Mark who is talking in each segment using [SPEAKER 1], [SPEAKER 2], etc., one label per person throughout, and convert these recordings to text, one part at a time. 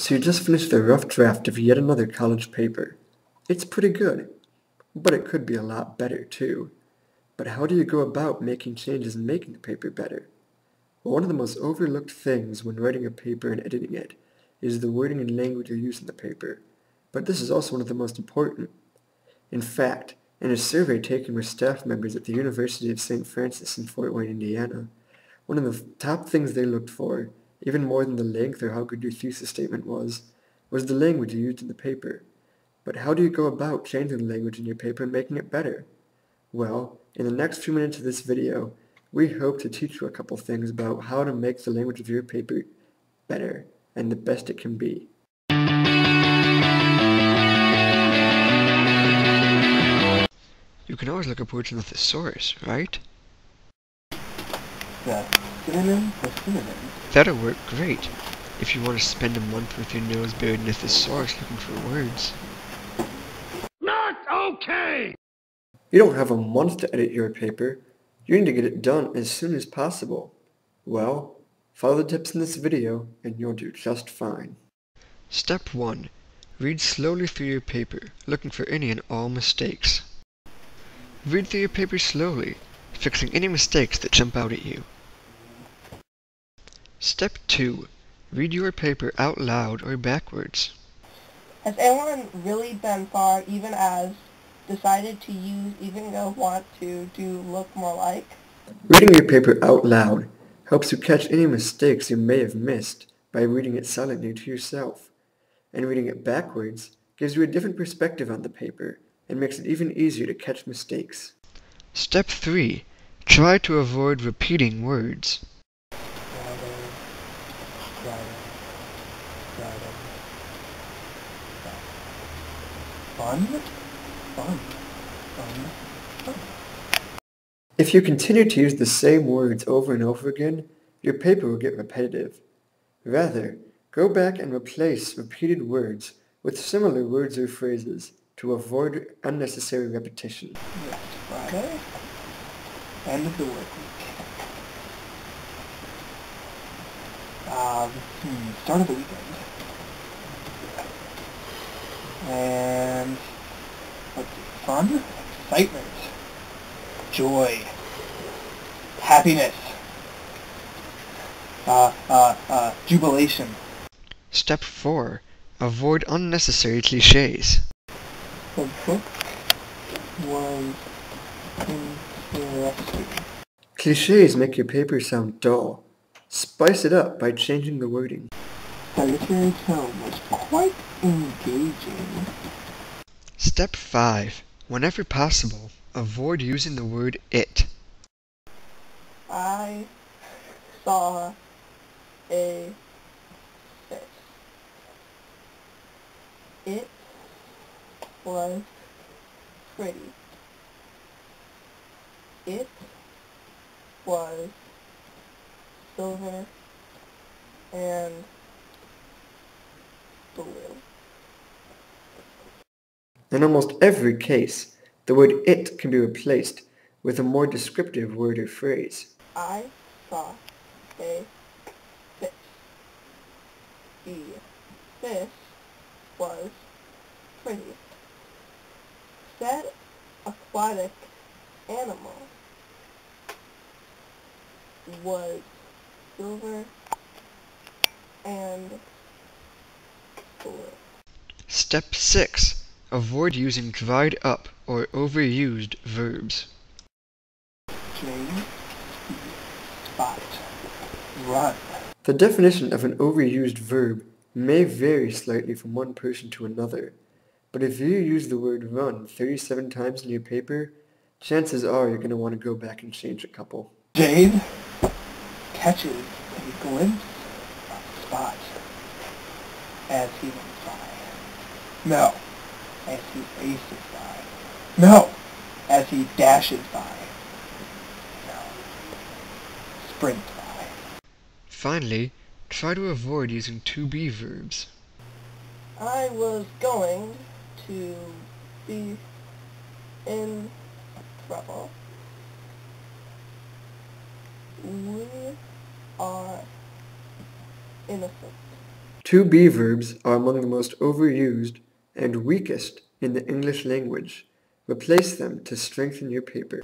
[SPEAKER 1] So you just finished a rough draft of yet another college paper. It's pretty good, but it could be a lot better too. But how do you go about making changes and making the paper better? Well, one of the most overlooked things when writing a paper and editing it is the wording and language you use in the paper. But this is also one of the most important. In fact, in a survey taken with staff members at the University of St. Francis in Fort Wayne, Indiana, one of the top things they looked for, even more than the length or how good your thesis statement was the language you used in the paper. But how do you go about changing the language in your paper and making it better? Well, in the next few minutes of this video, we hope to teach you a couple things about how to make the language of your paper better and the best it can be. You can always look up words in the thesaurus, right?
[SPEAKER 2] The synonym for synonym.
[SPEAKER 1] That'll work great if you want to spend a month with your nose buried in a thesaurus looking for words.
[SPEAKER 3] Not okay!
[SPEAKER 1] You don't have a month to edit your paper. You need to get it done as soon as possible. Well, follow the tips in this video and you'll do just fine. Step 1. Read slowly through your paper, looking for any and all mistakes. Read through your paper slowly, fixing any mistakes that jump out at you. Step 2. Read your paper out loud or backwards.
[SPEAKER 2] Has anyone really been far even as decided to use even though want to do look more like?
[SPEAKER 1] Reading your paper out loud helps you catch any mistakes you may have missed by reading it silently to yourself. And reading it backwards gives you a different perspective on the paper and makes it even easier to catch mistakes. Step 3. Try to avoid repeating words.
[SPEAKER 2] Fun?
[SPEAKER 1] If you continue to use the same words over and over again, your paper will get repetitive. Rather, go back and replace repeated words with similar words or phrases to avoid unnecessary repetition.
[SPEAKER 2] Yes, Friday. End of the work week. Start of the weekend. And let's see, fun, excitement, joy, happiness, jubilation.
[SPEAKER 1] Step 4. Avoid unnecessary cliches.
[SPEAKER 2] The book was interesting.
[SPEAKER 1] Cliches make your paper sound dull. Spice it up by changing the wording.
[SPEAKER 2] The literary tone was quite engaging.
[SPEAKER 1] Step 5. Whenever possible, avoid using the word it.
[SPEAKER 2] I saw a fish. It was pretty. It was silver and blue.
[SPEAKER 1] In almost every case, the word it can be replaced with a more descriptive word or phrase.
[SPEAKER 2] I saw a fish. The fish was pretty. Said aquatic animal was silver and blue.
[SPEAKER 1] Step 6. Avoid using dried up or overused verbs.
[SPEAKER 2] Jane, spot, run.
[SPEAKER 1] The definition of an overused verb may vary slightly from one person to another, but if you use the word run 37 times in your paper, chances are you're going to want to go back and change a couple.
[SPEAKER 2] Jade catches a glimpse of Spot as he runs by. No, as he races by. No, as he dashes by. No, sprint by.
[SPEAKER 1] Finally, try to avoid using to-be verbs.
[SPEAKER 2] I was going to be in trouble. We are innocent.
[SPEAKER 1] To be verbs are among the most overused and weakest in the English language. Replace them to strengthen your paper.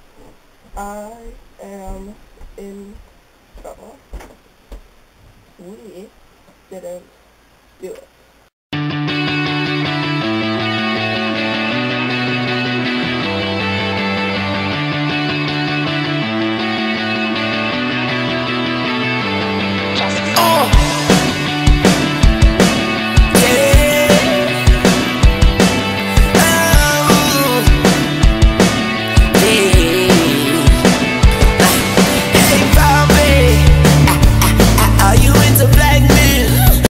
[SPEAKER 2] I am in trouble. We didn't do it.